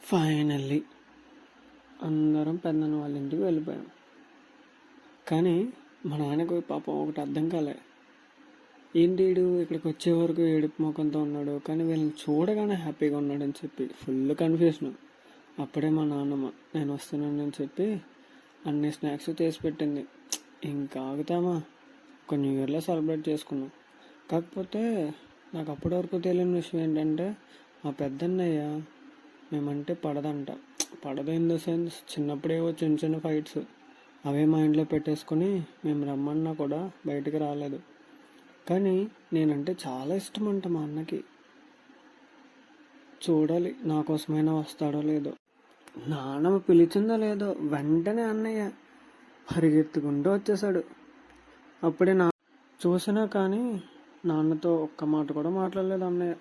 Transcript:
Finally అందరం పెద్దన్న వాళ్ళ ఇంటికి వెళ్ళిపోయాం. కానీ మా నాన్నకు పాపం ఒకటి అర్థం కాలే, ఏంటి వీడు ఇక్కడికి వచ్చే వరకు ఏడుపు ముఖంతో ఉన్నాడు, కానీ వీళ్ళని చూడగానే హ్యాపీగా ఉన్నాడని చెప్పి ఫుల్ కన్ఫ్యూజన్. అప్పుడే మా నాన్నమ్మ నేను వస్తున్నానని చెప్పి అన్ని స్నాక్స్ చేసి పెట్టింది. ఇంకా ఆగుతామా, ఒక న్యూ ఇయర్లో సెలబ్రేట్ చేసుకున్నాం. కాకపోతే నాకు అప్పటి వరకు తెలియని విషయం ఏంటంటే, మా పెద్దన్నయ్య మేమంటే పడదు ఇన్ ద సెన్స్ చిన్నప్పుడేవో చిన్న చిన్న ఫైట్స్ అవే మైండ్లో పెట్టేసుకొని మేము రమ్మన్నా కూడా బయటికి రాలేదు. కానీ నేనంటే చాలా ఇష్టం అంట మా అన్నకి. చూడాలి నా కోసమైనా వస్తాడో లేదో. నాన్నమ్మ పిలిచిందో లేదో వెంటనే అన్నయ్య పరిగెత్తుకుంటూ వచ్చేసాడు. అప్పుడే చూసినా కానీ నాన్నతో ఒక్క మాట కూడా మాట్లాడలేదు అన్నయ్య.